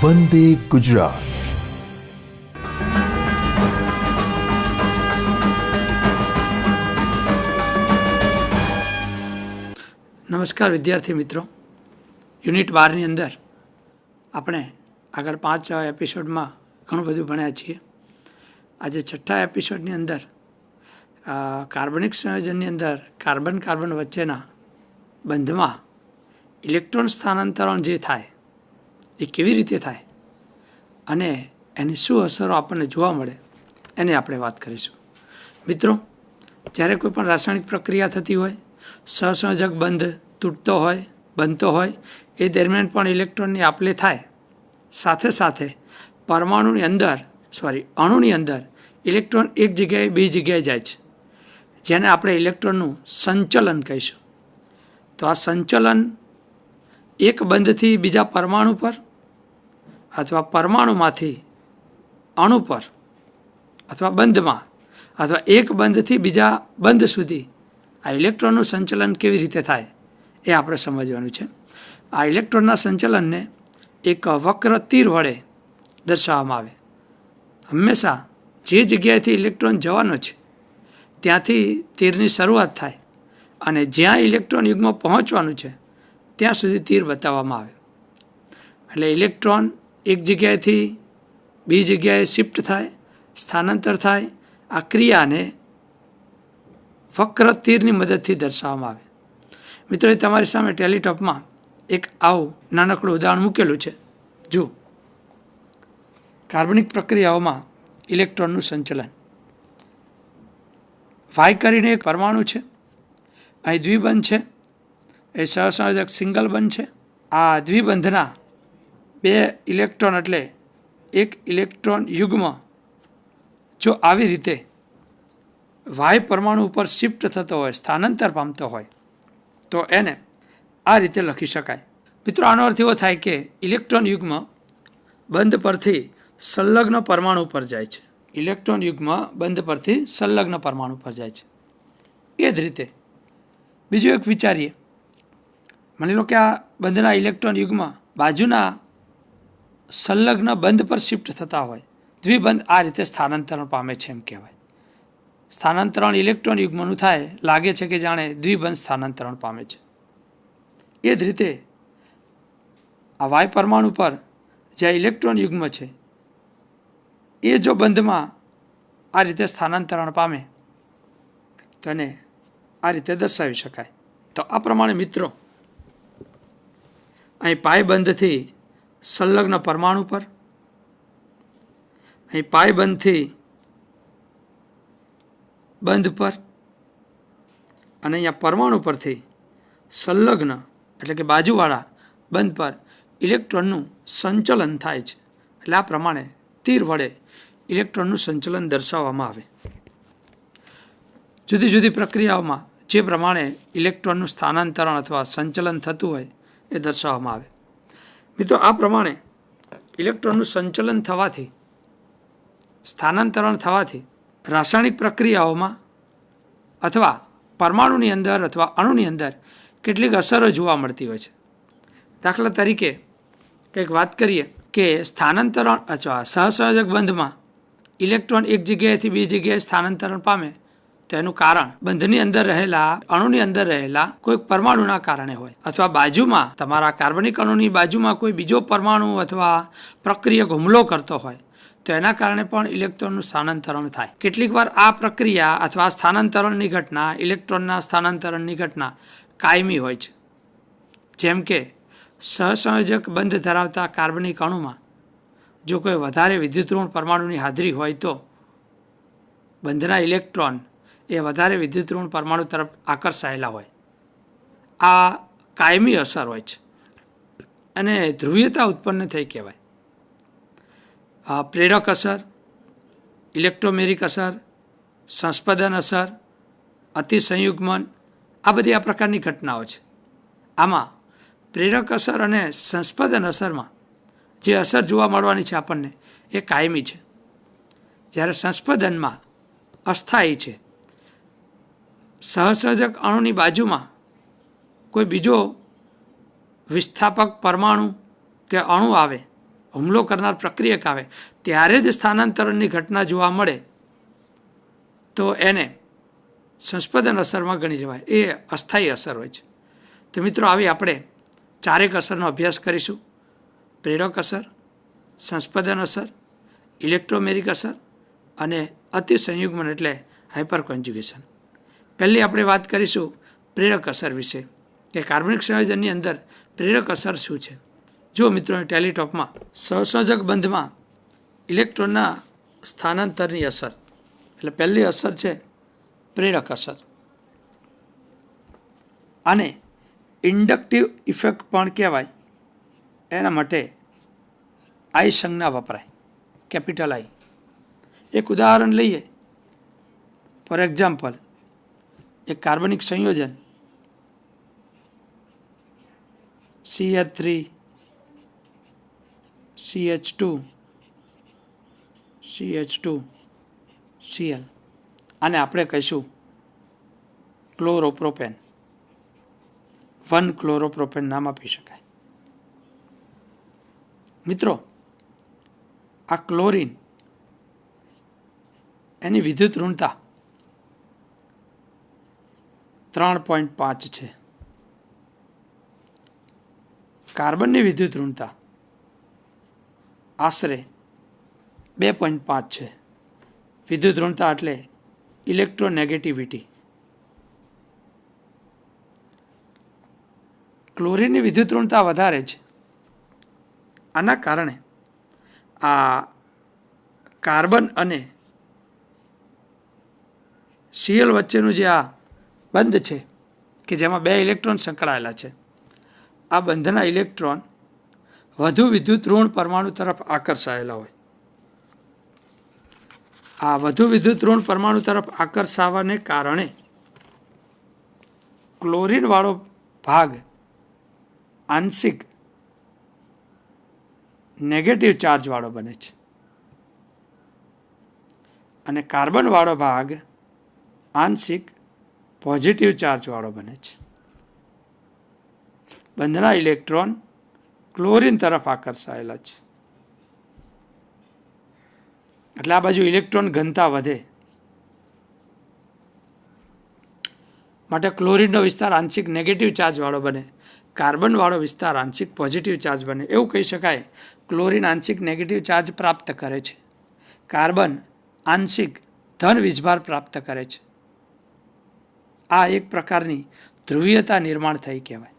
વંદે ગુજરાત. નમસ્કાર વિદ્યાર્થી મિત્રો. યુનિટ 12ની અંદર આપણે આગળ 5 એપિસોડમાં ઘણું બધું ભણ્યા છીએ. આજે 6થા એપિસોડની અંદર કાર્બનિક સંયોજનની અંદર કાર્બન વચ્ચેના બંધમાં ઇલેક્ટ્રોન સ્થાનાંતરણ જે થાય એ કેવી રીતે થાય અને એની શું અસરો આપણને જોવા મળે એની આપણે વાત કરીશું. મિત્રો, જ્યારે કોઈ પણ રાસાયણિક પ્રક્રિયા થતી હોય, સહસંયોજક બંધ તૂટતો હોય, બનતો હોય, એ દરમિયાન પણ ઇલેક્ટ્રોનની આપલે થાય. સાથે સાથે અણુની અંદર ઇલેક્ટ્રોન એક જગ્યાએ બીજી જગ્યાએ જાય છે, જેને આપણે ઇલેક્ટ્રોનનું સંચલન કહીશું. તો આ સંચલન એક બંધથી બીજા પરમાણુ પર અથવા પરમાણુમાંથી અણુ પર અથવા બંધમાં અથવા એક બંધથી બીજા બંધ સુધી આ ઇલેક્ટ્રોનનું સંચલન કેવી રીતે થાય એ આપણે સમજવાનું છે. આ ઇલેક્ટ્રોનના સંચલનને એક વક્ર તીર વડે દર્શાવવામાં આવે. હંમેશા જે જગ્યાએથી ઇલેક્ટ્રોન જવાનો છે ત્યાંથી તીરની શરૂઆત થાય અને જ્યાં ઇલેક્ટ્રોન યુગ્મ પહોંચવાનું છે ત્યાં સુધી તીર બતાવવામાં આવે. એટલે ઇલેક્ટ્રોન એક જગ્યાએથી બીજી જગ્યાએ શિફ્ટ થાય, સ્થાનાંતર થાય. આ ક્રિયાને વક્ર તીરની મદદથી દર્શાવવામાં આવે. મિત્રો, એ તમારી સામે ટેલિટોપમાં એક આવું નાનકડું ઉદાહરણ મૂકેલું છે. જુઓ, કાર્બનિક પ્રક્રિયાઓમાં ઇલેક્ટ્રોનનું સંચલન. વાય કરીને એક પરમાણુ છે, અહીં દ્વિબંધ છે, એ સહસંયોજક સિંગલ બંધ છે. આ દ્વિબંધના 2 ઇલેક્ટ્રોન એટલે એક ઇલેક્ટ્રોન યુગ્મ જો આવી રીતે વાય પરમાણુ ઉપર શિફ્ટ થતો હોય, સ્થાનાંતર પામતો હોય, તો એને આ રીતે લખી શકાય. મિત્રો, આનો અર્થ એવો થાય કે ઇલેક્ટ્રોન યુગ્મ બંધ પરથી સંલગ્ન પરમાણુ પર જાય છે. ઇલેક્ટ્રોન યુગ્મ બંધ પરથી સંલગ્ન પરમાણુ પર જાય છે. એ જ રીતે બીજું એક વિચારીએ. માની લો કે આ બંધના ઇલેક્ટ્રોન યુગ્મ બાજુના સંલગ્ન બંધ પર શિફ્ટ થતા હોય. દ્વિબંધ આ રીતે સ્થાનાંતરણ પામે છે એમ કહેવાય. સ્થાનાંતરણ ઇલેક્ટ્રોન યુગ્મનું થાય, લાગે છે કે જાણે દ્વિબંધ સ્થાનાંતરણ પામે છે. એ જ રીતે આ વાય પરમાણુ પર જ્યાં ઇલેક્ટ્રોન યુગ્મ છે એ જો બંધમાં આ રીતે સ્થાનાંતરણ પામે તો એને આ રીતે દર્શાવી શકાય. તો આ પ્રમાણે મિત્રો, અહીં પાય બંધથી સંલગ્ન પરમાણુ પર, અહીં પાય બંધથી બંધ પર અને અહીંયા પરમાણુ પરથી સંલગ્ન એટલે કે બાજુવાળા બંધ પર ઇલેક્ટ્રોનનું સંચલન થાય છે. એટલે આ પ્રમાણે તીર વડે ઇલેક્ટ્રોનનું સંચલન દર્શાવવામાં આવે. જુદી જુદી પ્રક્રિયાઓમાં જે પ્રમાણે ઇલેક્ટ્રોનનું સ્થાનાંતરણ અથવા સંચલન થતું હોય એ દર્શાવવામાં આવે. મિત્રો, આ પ્રમાણે ઇલેક્ટ્રોનનું સંચલન થવાથી, સ્થાનાંતરણ થવાથી રાસાયણિક પ્રક્રિયાઓમાં અથવા પરમાણુની અંદર અથવા અણુની અંદર કેટલીક અસરો જોવા મળતી હોય છે. દાખલા તરીકે કંઈક વાત કરીએ કે સ્થાનાંતરણ અથવા સહસંયોજક બંધમાં ઇલેક્ટ્રોન એક જગ્યાએથી બીજી જગ્યાએ સ્થાનાંતરણ પામે તો એનું કારણ બંધની અંદર રહેલા, અણુની અંદર રહેલા કોઈ પરમાણુના કારણે હોય, અથવા બાજુમાં તમારા કાર્બનિક અણુની બાજુમાં કોઈ બીજો પરમાણુ અથવા પ્રક્રિયક હુમલો કરતો હોય તો એના કારણે પણ ઇલેક્ટ્રોનનું સ્થાનાંતરણ થાય. કેટલીક વાર આ પ્રક્રિયા અથવા સ્થાનાંતરણની ઘટના, ઇલેક્ટ્રોનના સ્થાનાંતરણની ઘટના કાયમી હોય છે. જેમ કે સહસંયોજક બંધ ધરાવતા કાર્બનિક અણુમાં જો કોઈ વધારે વિદ્યુતઋણ પરમાણુની હાજરી હોય તો બંધના ઇલેક્ટ્રોન એ વધારે વિદ્યુતઋણ પરમાણુ તરફ આકર્ષાયેલા હોય. આ કાયમી અસર હોય છે અને ધ્રુવીયતા ઉત્પન્ન થઈ કહેવાય. પ્રેરક અસર, ઇલેક્ટ્રોમેરિક અસર, સંસ્પદન અસર, અતિસંયુગ્મન, આ બધી આ પ્રકારની ઘટનાઓ છે. આમાં પ્રેરક અસર અને સંસ્પદન અસરમાં જે અસર જોવા મળવાની છે આપણને એ કાયમી છે, જ્યારે સંસ્પદનમાં અસ્થાયી છે. સહસંયોજક અણુની બાજુમાં કોઈ બીજો વિસ્થાપક પરમાણુ કે અણુ આવે, હુમલો કરનાર પ્રક્રિયક આવે ત્યારે જ સ્થાનાંતરણની ઘટના જોવા મળે તો એને સંસ્પંદન અસરમાં ગણી જવાય. એ અસ્થાયી અસર હોય છે. તો મિત્રો આવી આપણે ચારેક અસરનો અભ્યાસ કરીશું: પ્રેરક અસર, સંસ્પંદન અસર, ઇલેક્ટ્રોમેરિક અસર અને અતિસંયુગ્મન એટલે હાઇપર કોન્જ્યુગેશન. પહેલી આપણે વાત કરીશું પ્રેરક અસર વિશે કે કાર્બનિક સંયોજનની અંદર પ્રેરક અસર શું છે. જો મિત્રો ટેલિટોપમાં સહસંયોજક બંધમાં ઇલેક્ટ્રોનના સ્થાનાંતરની અસર એટલે પહેલી અસર છે પ્રેરક અસર. આને ઇન્ડક્ટિવ ઇફેક્ટ પણ કહેવાય. એના માટે આઈ સંજ્ઞા વપરાય, કેપિટલ આઈ. એક ઉદાહરણ લઈએ. ફોર એક્ઝામ્પલ, એક કાર્બનિક સંયોજન CH3 CH2 CH2 Cl, આને આપણે કહીશું ક્લોરોપ્રોપેન. 1 ક્લોરોપ્રોપેન નામ આપી શકાય. મિત્રો, આ ક્લોરીન એની વિદ્યુત ઋણતા 3.5 છે. કાર્બનની વિદ્યુત ઋણતા આશરે 2.5 છે. વિદ્યુત ઋણતા એટલે ઇલેક્ટ્રોનેગેટિવિટી. ક્લોરીનની વિદ્યુત ઋણતા વધારે છે. આના કારણે આ કાર્બન અને Cl વચ્ચેનું જે આ બંધ છે કે જેમાં 2 ઇલેક્ટ્રોન સંકળાયેલા છે, આ બંધના ઇલેક્ટ્રોન વધુ વિદ્યુત ઋણ પરમાણુ તરફ આકર્ષાયેલા હોય. આ વધુ વિદ્યુત ઋણ પરમાણુ તરફ આકર્ષાવાને કારણે ક્લોરીન વાળો ભાગ આંશિક નેગેટિવ ચાર્જ વાળો બને છે અને કાર્બન વાળો ભાગ આંશિક પોઝિટિવ ચાર્જ વાળો બને છે. બંધના ઇલેક્ટ્રોન ક્લોરીન તરફ આકર્ષાયેલા છે એટલે આ બાજુ ઇલેક્ટ્રોન ઘનતા વધે. માટે ક્લોરીનનો વિસ્તાર આંશિક નેગેટિવ ચાર્જ વાળો બને, કાર્બન વાળો વિસ્તાર આંશિક પોઝિટિવ ચાર્જ બને. એવું કહી શકાય ક્લોરીન આંશિક નેગેટિવ ચાર્જ પ્રાપ્ત કરે છે, કાર્બન આંશિક ધન વીજભાર પ્રાપ્ત કરે છે. આ એક પ્રકારની ધ્રુવીયતા નિર્માણ થઈ કહેવાય.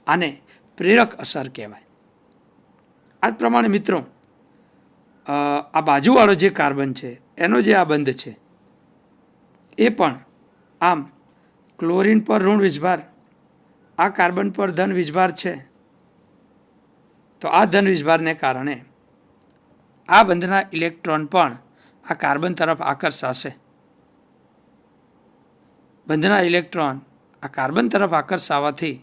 આને પ્રેરક અસર કહેવાય. આ જ પ્રમાણે મિત્રો, આ બાજુવાળો જે કાર્બન છે એનો જે આ બંધ છે એ પણ આમ ક્લોરીન પર ઋણ વીજભાર, આ કાર્બન પર ધન વીજભાર છે. તો આ ધન વીજભારને કારણે આ બંધના ઇલેક્ટ્રોન પણ આ કાર્બન તરફ આકર્ષાશે. બંધના ઇલેક્ટ્રોન આ કાર્બન તરફ આકર્ષાવાથી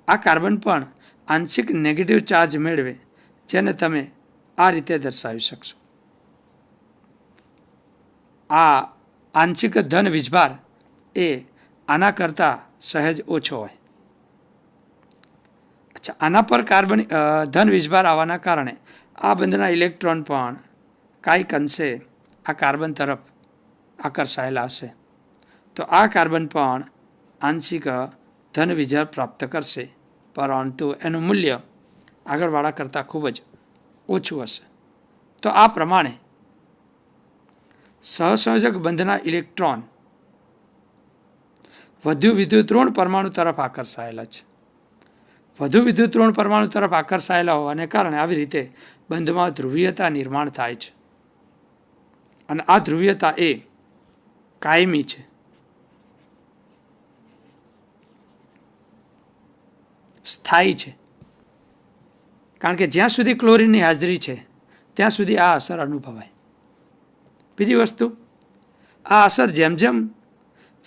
આ કાર્બન પણ આંશિક નેગેટિવ ચાર્જ મેળવે, જેને તમે આ રીતે દર્શાવી શકશો. આ આંશિક ધન વીજભાર એ આના કરતાં સહેજ ઓછો હોય. અચ્છા, આના પર કાર્બન ધન વીજભાર આવવાના કારણે આ બંધના ઇલેક્ટ્રોન પણ કાંઈક અંશે આ કાર્બન તરફ આકર્ષાયેલા હશે. તો આ કાર્બન પણ આંશિક ધન વીજભાર પ્રાપ્ત કરશે, પરંતુ એનું મૂલ્ય આગળવાળા કરતાં ખૂબ જ ઓછું હશે. તો આ પ્રમાણે સહસંયોજક બંધના ઇલેક્ટ્રોન વધુ વિદ્યુત ઋણ પરમાણુ તરફ આકર્ષાયેલા છે. વધુ વિદ્યુત ઋણ પરમાણુ તરફ આકર્ષાયેલા હોવાને કારણે આવી રીતે બંધમાં ધ્રુવીયતા નિર્માણ થાય છે અને આ ધ્રુવીયતા એ કાયમી છે. સ્થાયી છે. કારણ કે જ્યાં સુધી ક્લોરીનની હાજરી છે ત્યાં સુધી આ અસર અનુભવાય. બીજી વસ્તુ, આ અસર જેમ જેમ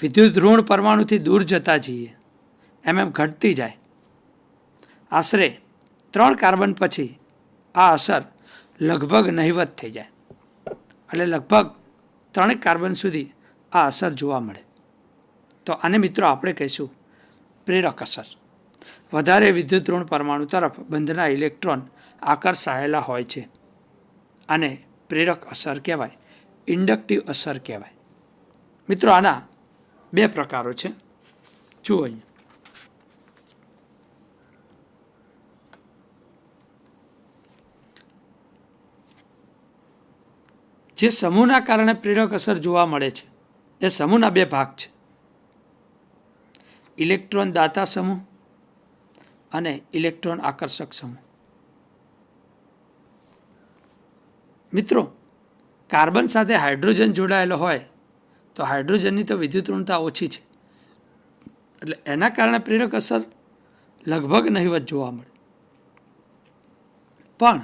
વિદ્યુત ઋણ પરમાણુથી દૂર જતા જઈએ એમ એમ ઘટતી જાય. આશરે 3 કાર્બન પછી આ અસર લગભગ નહિવત થઈ જાય. એટલે લગભગ 3 કાર્બન સુધી આ અસર જોવા મળે. તો આને મિત્રો આપણે કહીશું પ્રેરક અસર. વધારે વિદ્યુત ઋણ પરમાણુ તરફ બંધના ઇલેક્ટ્રોન આકર્ષાયેલા હોય છે. આને પ્રેરક અસર કહેવાય, ઇન્ડક્ટિવ અસર કહેવાય. મિત્રો, આના બે પ્રકારો છે. જુઓ અહીંયા, જે સમૂહના કારણે પ્રેરક અસર જોવા મળે છે એ સમૂહના બે ભાગ છે: ઇલેક્ટ્રોન દાતા સમૂહ અને ઇલેક્ટ્રોન આકર્ષક સમૂહ. મિત્રો, કાર્બન સાથે હાઇડ્રોજન જોડાયેલો હોય તો હાઇડ્રોજનની તો વિદ્યુત ઋણતા ઓછી છે, એટલે એના કારણે પ્રેરક અસર લગભગ નહિવત જોવા મળે. પણ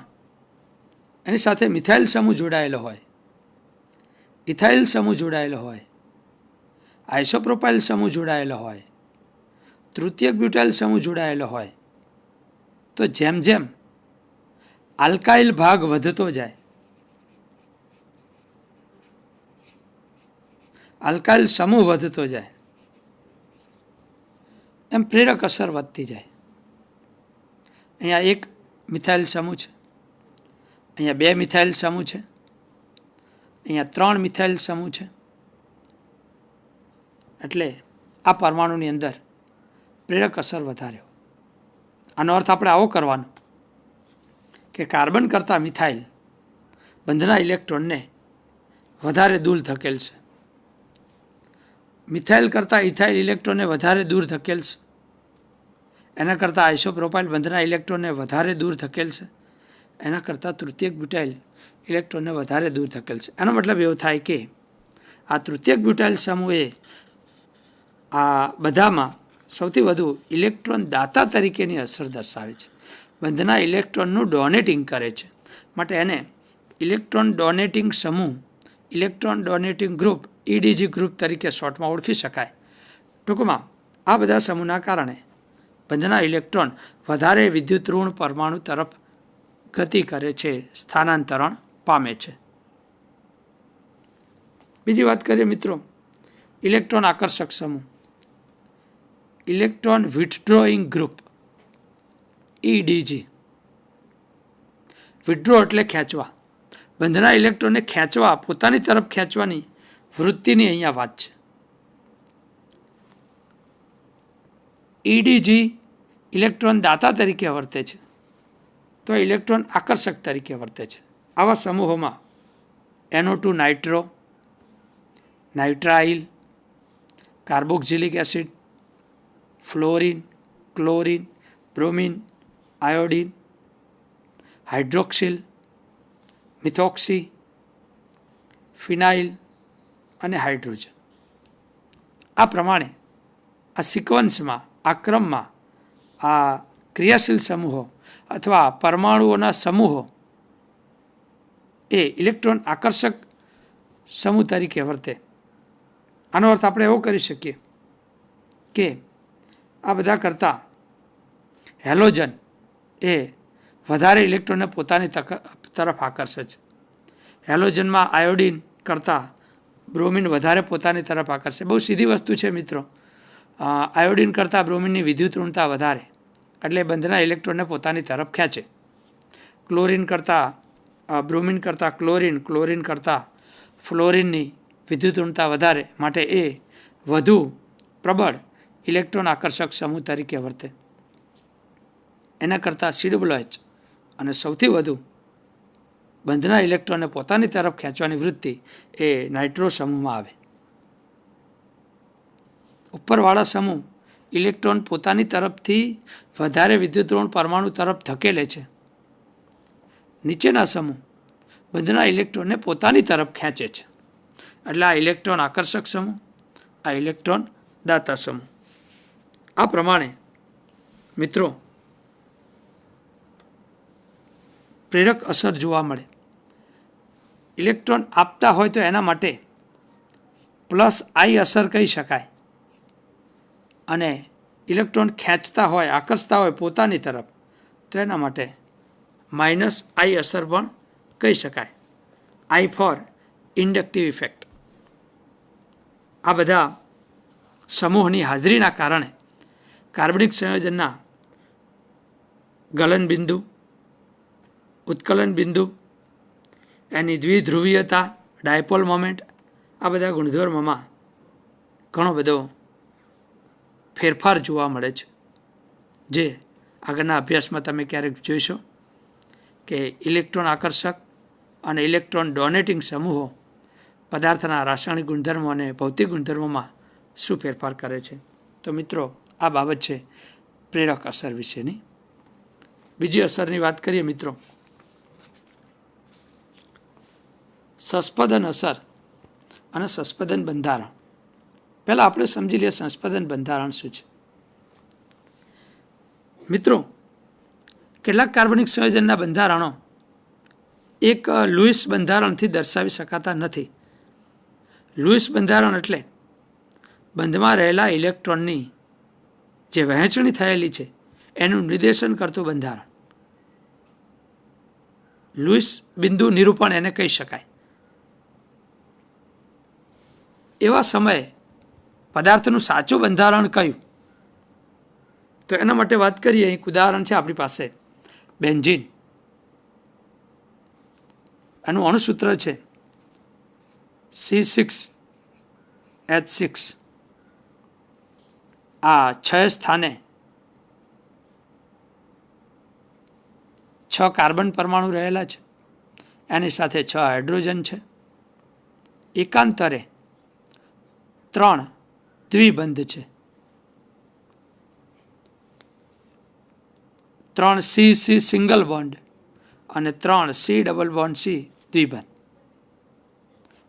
એની સાથે મિથાઇલ સમૂહ જોડાયેલો હોય, ઇથાઇલ સમૂહ જોડાયેલો હોય, આઇસોપ્રોપાઇલ સમૂહ જોડાયેલો હોય, તૃતીયક બ્યુટાઇલ સમૂહ જોડાયેલો હોય, તો જેમ જેમ આલ્કાઇલ ભાગ વધતો જાય, આલ્કાઇલ સમૂહ વધતો જાય, એમ પ્રેરક અસર વધતી જાય. અહીંયા એક મિથાઇલ સમૂહ છે, અહીંયા બે મિથાઇલ સમૂહ છે, અહીંયા 3 મિથાઇલ સમૂહ છે. એટલે આ પરમાણુની અંદર પ્રેરક અસર વધારે. આનો અર્થ આપણે આવો કરવાનો કે કાર્બન કરતાં મિથાઇલ બંધના ઇલેક્ટ્રોનને વધારે દૂર ધકેલશે, મિથાઇલ કરતાં ઇથાઇલ ઇલેક્ટ્રોનને વધારે દૂર ધકેલશે, એના કરતાં આઇસોપ્રોપાઇલ બંધના ઇલેક્ટ્રોનને વધારે દૂર ધકેલશે, એના કરતાં તૃતીયક બ્યુટાઇલ ઇલેક્ટ્રોનને વધારે દૂર ધકેલશે. એનો મતલબ એવો થાય કે આ તૃતીયક બ્યુટાઇલ સમૂહે આ બધામાં સૌથી વધુ ઇલેક્ટ્રોન દાતા તરીકેની અસર દર્શાવે છે, બંધના ઇલેક્ટ્રોનનું ડોનેટિંગ કરે છે, માટે એને ઇલેક્ટ્રોન ડોનેટિંગ સમૂહ, electron donating group, EDG group તરીકે શોર્ટમાં ઓળખી શકાય. ટૂંકમાં આ બધા સમૂહના કારણે બંધના ઇલેક્ટ્રોન વધારે વિદ્યુત ઋણ પરમાણુ તરફ ગતિ કરે છે, સ્થાનાંતરણ પામે છે. બીજી વાત કરીએ મિત્રો, ઇલેક્ટ્રોન આકર્ષક સમૂહ, ઇલેક્ટ્રોન વિથડ્રોઈંગ ગ્રુપ, EDG. વિથડ્રો એટલે ખેંચવા, બંધના ઇલેક્ટ્રોનને ખેંચવા, પોતાની તરફ ખેંચવાની વૃત્તિની અહીંયા વાત છે. EDG ઇલેક્ટ્રોન દાતા તરીકે વર્તે છે, તો ઇલેક્ટ્રોન આકર્ષક તરીકે વર્તે છે. આવા સમૂહોમાં NO2 nitro, nitrile, carboxylic acid, fluorine, chlorine, bromine, iodine, hydroxyl, methoxy, phenyl અને હાઇડ્રોજન. આ પ્રમાણે આ સિક્વન્સમાં, આ ક્રમમાં આ ક્રિયાશીલ સમૂહો અથવા પરમાણુઓના સમૂહો એ ઇલેક્ટ્રોન આકર્ષક સમૂહ તરીકે વર્તે. આનો અર્થ આપણે એવો કરી શકીએ કે આ બધા કરતાં હેલોજન એ વધારે ઇલેક્ટ્રોનને પોતાની તરફ આકર્ષે છે. હેલોજનમાં આયોડિન કરતાં બ્રોમિન વધારે પોતાની તરફ આકર્ષે. બહુ સીધી વસ્તુ છે મિત્રો. આયોડિન કરતાં બ્રોમિનની વિદ્યુત ઋણતા વધારે, એટલે બંધના ઇલેક્ટ્રોનને પોતાની તરફ ખેંચે. ક્લોરિન કરતાં બ્રોમિન કરતાં ક્લોરિન, ક્લોરિન કરતાં ફ્લોરિનની વિદ્યુત ઋણતા વધારે, માટે એ વધુ પ્રબળ ઇલેક્ટ્રોન આકર્ષક સમૂહ તરીકે વર્તે. એના કરતાં COOH અને સૌથી વધુ બંધના ઇલેક્ટ્રોનને પોતાની તરફ ખેંચવાની વૃત્તિ એ નાઇટ્રો સમૂહમાં આવે. ઉપરવાળા સમૂહ ઇલેક્ટ્રોન પોતાની તરફથી વધારે વિદ્યુત ઋણ પરમાણુ તરફ ધકેલે છે. નીચેના સમૂહ બંધના ઇલેક્ટ્રોનને પોતાની તરફ ખેંચે છે. એટલે આ ઇલેક્ટ્રોન આકર્ષક સમૂહ, આ ઇલેક્ટ્રોન દાતા સમૂહ. આ પ્રમાણે મિત્રો પ્રેરક અસર જોવા મળે. ઇલેક્ટ્રોન આપતા હોય તો એના માટે +I અસર કહી શકાય, અને ઇલેક્ટ્રોન ખેંચતા હોય, આકર્ષતા હોય પોતાની તરફ, તો એના માટે -I અસર પણ કહી શકાય. I for inductive effect. આ બધા સમૂહની હાજરીના કારણે કાર્બનિક સંયોજનના ગલનબિંદુ, ઉત્કલન બિંદુ, એની દ્વિધ્રુવીયતા, ડાયપોલ મોમેન્ટ, આ બધા ગુણધર્મોમાં ઘણો બધો ફેરફાર જોવા મળે છે, જે આગળના અભ્યાસમાં તમે ક્યારેક જોઈશો કે ઇલેક્ટ્રોન આકર્ષક અને ઇલેક્ટ્રોન ડોનેટિંગ સમૂહો પદાર્થના રાસાયણિક ગુણધર્મો અને ભૌતિક ગુણધર્મોમાં શું ફેરફાર કરે છે. તો મિત્રો, આ બાબત છે પ્રેરક અસર વિશેની. બીજી અસરની વાત કરીએ મિત્રો, સંસ્પદન અસર અને સંસ્પદન બંધારણ. પહેલાં આપણે સમજી લઈએ સંસ્પદન બંધારણ શું છે. મિત્રો, કેટલાક કાર્બનિક સંયોજનના બંધારણો એક લુઈસ બંધારણથી દર્શાવી શકાતા નથી. લુઈસ બંધારણ એટલે બંધમાં રહેલા ઇલેક્ટ્રોનની જે વહેંચણી થયેલી છે એનું નિર્દેશન કરતું બંધારણ. લુઈસ બિંદુ નિરૂપણ એને કહી શકાય. એવા સમયે પદાર્થનું સાચું બંધારણ કયું, તો એના માટે વાત કરીએ. એક ઉદાહરણ છે આપણી પાસે, બેન્ઝીન. એનું અણુસૂત્ર છે C6H6. આ 6 સ્થાને 6 કાર્બન પરમાણુ રહેલા છે, એની સાથે 6 હાઇડ્રોજન છે. એકાંતરે 3 દ્વિબંધ છે, 3 C સિંગલ બોન્ડ અને 3 C ડબલ બોન્ડ C દ્વિબંધ.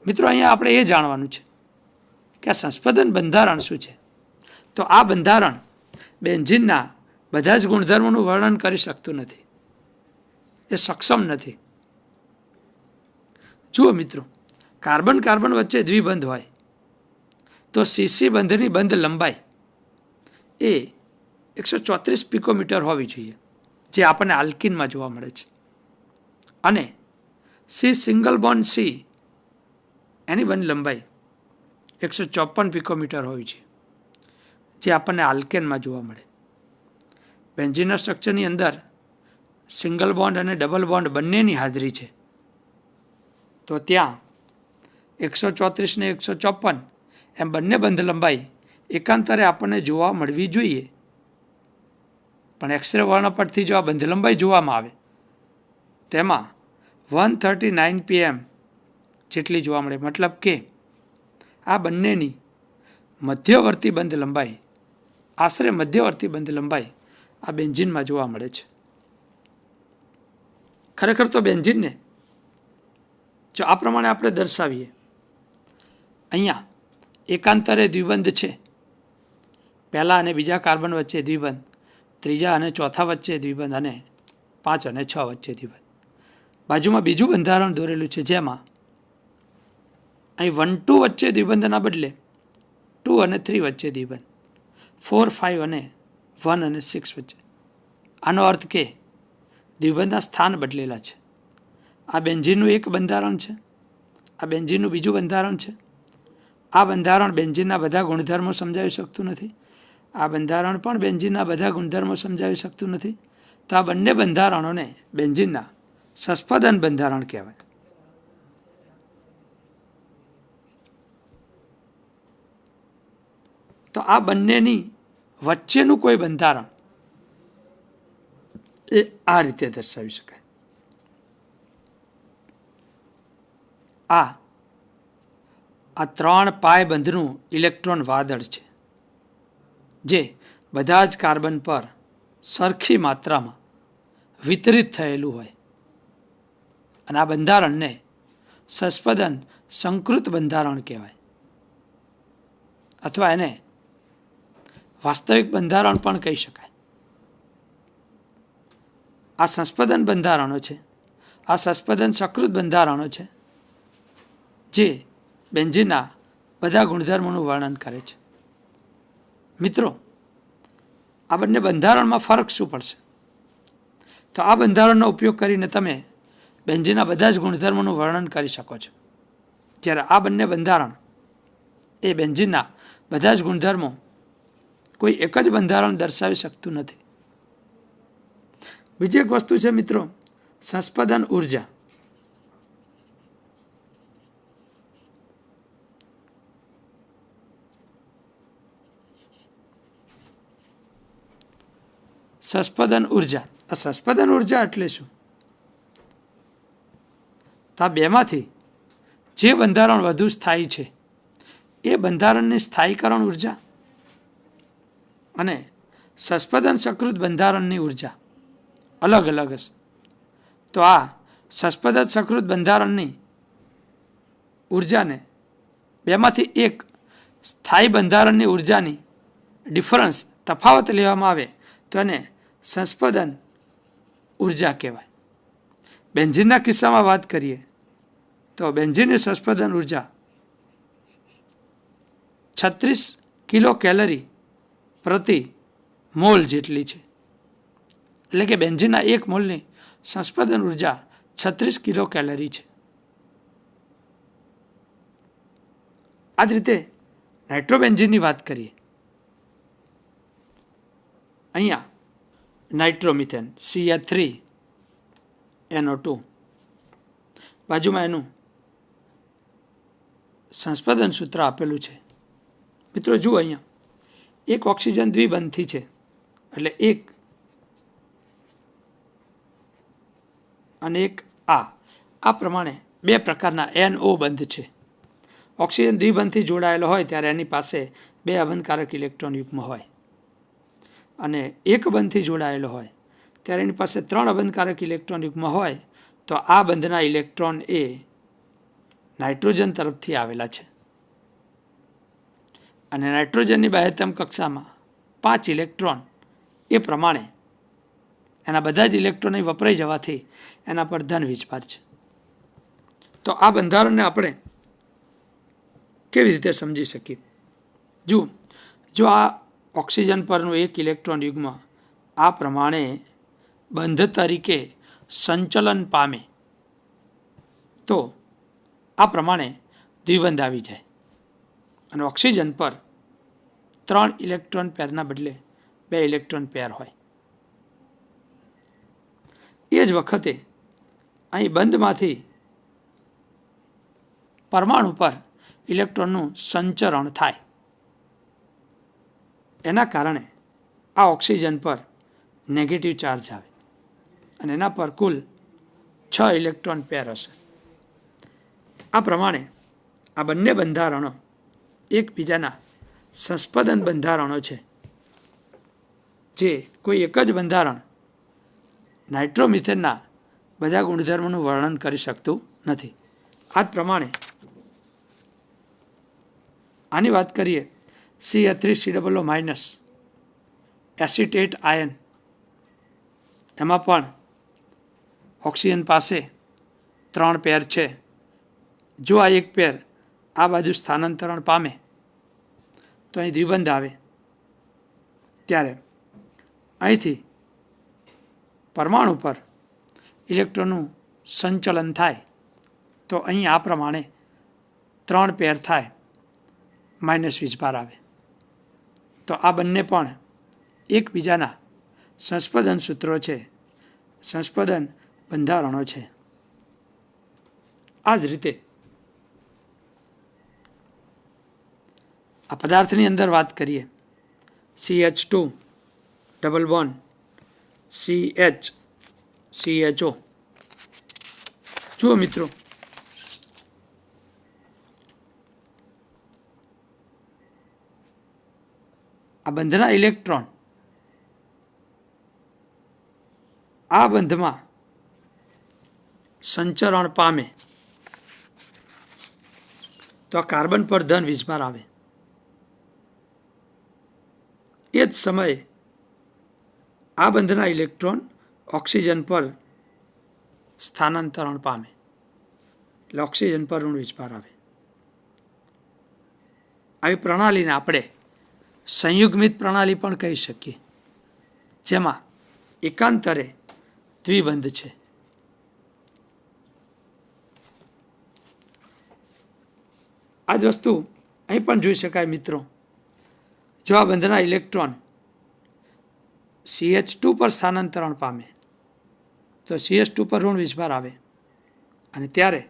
મિત્રો, અહીંયા આપણે એ જાણવાનું છે કે આ સંસ્પદન બંધારણ શું છે. તો આ બંધારણ બેન્ઝીનના બધા જ ગુણધર્મોનું વર્ણન કરી શકતું નથી, એ સક્ષમ નથી. જુઓ મિત્રો, કાર્બન કાર્બન વચ્ચે દ્વિબંધ હોય તો CC બંધની બંધ લંબાઈ એ 134 પિકોમીટર હોવી જોઈએ, જે આપણને આલ્કિનમાં જોવા મળે છે. અને C સિંગલ બોન્ડ C એની બંધ લંબાઈ 154 પિકોમીટર હોવી જોઈએ, જે આપણને આલ્કેનમાં જોવા મળે. બેન્ઝીનના સ્ટ્રક્ચરની અંદર સિંગલ બોન્ડ અને ડબલ બોન્ડ બંનેની હાજરી છે, તો ત્યાં 134 ને 154 એમ બંને બંધ લંબાઈ એકાંતરે આપણને જોવા મળવી જોઈએ. પણ એક્સરે વર્ણપટથી જો આ બંધ લંબાઈ જોવામાં આવે તેમાં 139 PM જેટલી જોવા મળે. મતલબ કે આ બંનેની મધ્યવર્તી બંધ લંબાઈ, આશરે મધ્યવર્તી બંધ લંબાઈ આ બેન્ઝીનમાં જોવા મળે છે. ખરેખર તો બેન્ઝીનને જો આ પ્રમાણે આપણે દર્શાવીએ, અહીંયા એકાંતરે દ્વિબંધ છે, પહેલા અને બીજા કાર્બન વચ્ચે દ્વિબંધ, ત્રીજા અને ચોથા વચ્ચે દ્વિબંધ અને 5 અને 6 વચ્ચે દ્વિબંધ. બાજુમાં બીજું બંધારણ દોરેલું છે, જેમાં અહીં 1 2 વચ્ચે દ્વિબંધના બદલે 2 અને 3 વચ્ચે દ્વિબંધ, 4 5 અને 1 અને 6 વચ્ચે. આનો અર્થ કે દ્વિબંધના સ્થાન બદલેલા છે. આ બેન્ઝીનનું એક બંધારણ છે, આ બેન્ઝીનનું બીજું બંધારણ છે. આ બંધારણ બેન્ઝીનના બધા ગુણધર્મો સમજાવી શકતું નથી, આ બંધારણ પણ બેન્ઝીનના બધા ગુણધર્મો સમજાવી શકતું નથી. તો આ બંને બંધારણોને બેન્ઝીનના સંસ્પદન બંધારણ કહેવાય. તો આ બંનેની વચ્ચેનું કોઈ બંધારણ એ આ રીતે દર્શાવી શકાય. આ 3 પાય બંધનું ઇલેક્ટ્રોન વાદળ છે, જે બધા જ કાર્બન પર સરખી માત્રામાં વિતરિત થયેલું હોય. અને આ બંધારણને સંસ્પદન સંકૃત બંધારણ કહેવાય, અથવા એને વાસ્તવિક બંધારણ પણ કહી શકાય. આ સંસ્પદન બંધારણો છે, આ સંસ્પદન સકૃત બંધારણો છે, જે બેન્ઝીનના બધા ગુણધર્મોનું વર્ણન કરે છે. મિત્રો, આ બંને બંધારણમાં ફરક શું પડશે? તો આ બંધારણનો ઉપયોગ કરીને તમે બેન્ઝીનના બધા જ ગુણધર્મોનું વર્ણન કરી શકો છો, જ્યારે આ બંને બંધારણ એ બેન્ઝીનના બધા જ ગુણધર્મો કોઈ એક જ બંધારણ દર્શાવી શકતું નથી. બીજી એક વસ્તુ છે મિત્રો, સંસ્પદન ઉર્જા. સંસ્પદન ઉર્જા. આ સંસ્પદન ઉર્જા એટલે શું? તો આ બેમાંથી જે બંધારણ વધુ સ્થાયી છે એ બંધારણની સ્થાયીકરણ ઉર્જા અને સંસ્પદન સકૃત બંધારણની ઉર્જા અલગ અલગ હશે. તો આ સંસ્પદન સકૃત બંધારણની ઉર્જાને બેમાંથી એક સ્થાયી બંધારણની ઉર્જાની ડિફરન્સ તફાવત લેવામાં આવે તો એને સંસ્પદન ઉર્જા કહેવાય. બેન્ઝીનના કિસ્સામાં વાત કરીએ તો બેન્ઝીનની સંસ્પદન ઉર્જા 36 કિલો કેલરી પ્રતિ મોલ જેટલી છે. એટલે કે બેન્ઝીનના એક મોલની સંસ્પદન ઉર્જા 36 કિલો કેલરી છે. આ જ રીતે નાઇટ્રોબેન્ઝીનની વાત કરીએ. અહીંયા નાઇટ્રોમિથેન CH3NO2 બાજુમાં એનું સંસ્પદન સૂત્ર આપેલું છે. મિત્રો જુઓ, અહીંયા એક ઓક્સિજન દ્વિબંધી છે એટલે એક અને એક આ પ્રમાણે બે પ્રકારના NO બંધ છે. ઓક્સિજન દ્વિબંધથી જોડાયેલો હોય ત્યારે એની પાસે બે અબંધકારક ઇલેક્ટ્રોન યુગ્મ હોય અને એક બંધથી જોડાયેલો હોય ત્યારે એની પાસે 3 અબંધકારક ઇલેક્ટ્રોન યુગ્મ હોય. તો આ બંધના ઇલેક્ટ્રોન એ નાઇટ્રોજન તરફથી આવેલા છે અને નાઇટ્રોજનની બાહ્યતમ કક્ષામાં 5 ઇલેક્ટ્રોન એ પ્રમાણે એના બધા જ ઇલેક્ટ્રોન વપરાઈ જવાથી એના પર ધન વીજભાર છે. તો આ બંધારણને આપણે કેવી રીતે સમજી શકીએ? જો આ ઓક્સિજન પરનું એક ઇલેક્ટ્રોન યુગ્મ આ પ્રમાણે બંધ તરીકે સંચલન પામે તો આ પ્રમાણે દ્વિબંધ આવી જાય અને ઓક્સિજન પર 3 ઇલેક્ટ્રોન પેરના બદલે 2 ઇલેક્ટ્રોન પેર હોય. એ જ વખતે અહીં બંધમાંથી પરમાણુ પર ઇલેક્ટ્રોનનું સંચરણ થાય. એના કારણે આ ઓક્સિજન પર નેગેટિવ ચાર્જ આવે અને એના પર કુલ 6 ઇલેક્ટ્રોન પેર હશે. આ પ્રમાણે આ બંને બંધારણો એકબીજાના સંસ્પદન બંધારણો છે, જે કોઈ એક જ બંધારણ નાઇટ્રોમિથેનના બધા ગુણધર્મોનું વર્ણન કરી શકતું નથી. આ જ પ્રમાણે આની વાત કરીએ CH3COO- એસિટેટ આયન, એમાં પણ ઓક્સિજન પાસે 3 પેર છે. જો આ એક પેર આ બાજુ સ્થાનાંતરણ પામે તો અહીં દ્વિબંધ આવે. ત્યારે અહીંથી પરમાણુ પર ઇલેક્ટ્રોનનું સંચલન થાય તો અહીં આ પ્રમાણે 3 પેર થાય, માઇનસ વીજભાર આવે. તો આ બંને પણ એકબીજાના સંસ્પદન સૂત્રો છે, સંસ્પદન બંધારણો છે. આ જ રીતે આ પદાર્થની અંદર વાત કરીએ CH2 double bond CH CHO. જુઓ મિત્રો, આ બંધના ઇલેક્ટ્રોન આ બંધમાં સંચરણ પામે તો આ કાર્બન પર ધન વીજભાર આવે. એ જ સમયે આ બંધના ઇલેક્ટ્રોન ઓક્સિજન પર સ્થાનાંતરણ પામે એટલે ઓક્સિજન પર ઋણ વીજભાર આવે. આવી પ્રણાલીને આપણે સંયુગ્મિત પ્રણાલી પણ કહી શકીએ, જેમાં એકાંતરે દ્વિબંધ છે. આ જ વસ્તુ અહીં પણ જોઈ શકાય મિત્રો. જો આ બંધના ઇલેક્ટ્રોન CH2 પર સ્થાનાંતરણ પામે તો CH2 પર ઋણ વીજભાર આવે અને ત્યારે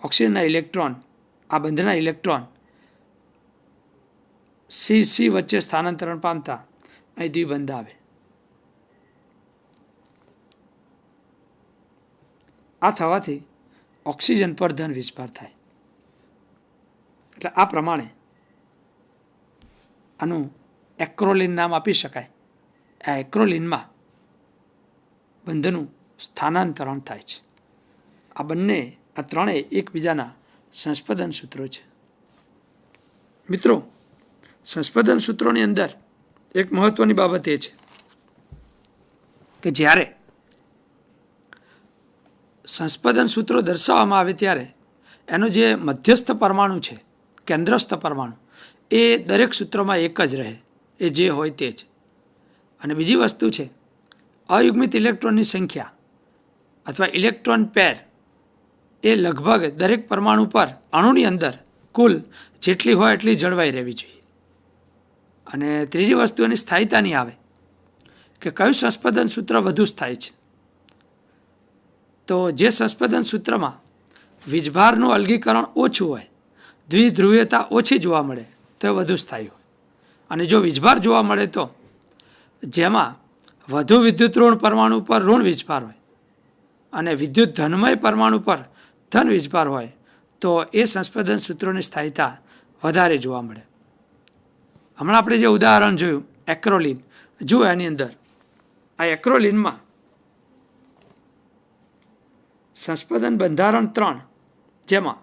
ઓક્સિજનના ઇલેક્ટ્રોન, આ બંધના ઇલેક્ટ્રોન CC વચ્ચે સ્થાનાંતરણ પામતા અહીં દ્વિબંધ આવે. આ થવાથી ઓક્સિજન પર ધન વીજભાર થાય. એટલે આ પ્રમાણે આનું એક્રોલિન નામ આપી શકાય. આ એક્રોલિનમાં બંધનું સ્થાનાંતરણ થાય છે. આ ત્રણેય એકબીજાના સંસ્પદન સૂત્રો છે. મિત્રો, સંસ્પદન સૂત્રોની અંદર એક મહત્વની બાબત એ છે કે જ્યારે સંસ્પદન સૂત્રો દર્શાવવામાં આવે ત્યારે એનો જે મધ્યસ્થ પરમાણુ છે, કેન્દ્રસ્થ પરમાણુ, એ દરેક સૂત્રમાં એક જ રહે, એ જે હોય તે જ. અને બીજી વસ્તુ છે, અયુગ્મિત ઇલેક્ટ્રોનની સંખ્યા અથવા ઇલેક્ટ્રોન પેર એ લગભગ દરેક પરમાણુ પર અણુની અંદર કુલ જેટલી હોય એટલી જળવાઈ રહેવી જોઈએ. અને ત્રીજી વસ્તુ એની સ્થાયીતાની આવે કે કયું સંસ્પદન સૂત્ર વધુ સ્થાયી છે. તો જે સંસ્પદન સૂત્રમાં વીજભારનું અલગીકરણ ઓછું હોય, દ્વિધ્રુવીયતા ઓછી જોવા મળે તો એ વધુ સ્થાયી હોય. અને જો વીજભાર જોવા મળે તો જેમાં વધુ વિદ્યુત ઋણ પરમાણુ પર ઋણ વીજભાર હોય અને વિદ્યુત ધનમય પરમાણુ પર ધન વીજભાર હોય તો એ સંસ્પદન સૂત્રોની સ્થાયીતા વધારે જોવા મળે. હમણાં આપણે જે ઉદાહરણ જોયું એક્રોલિન, જુઓ એની અંદર આ એક્રોલિનમાં સંસ્પદન બંધારણ 3, જેમાં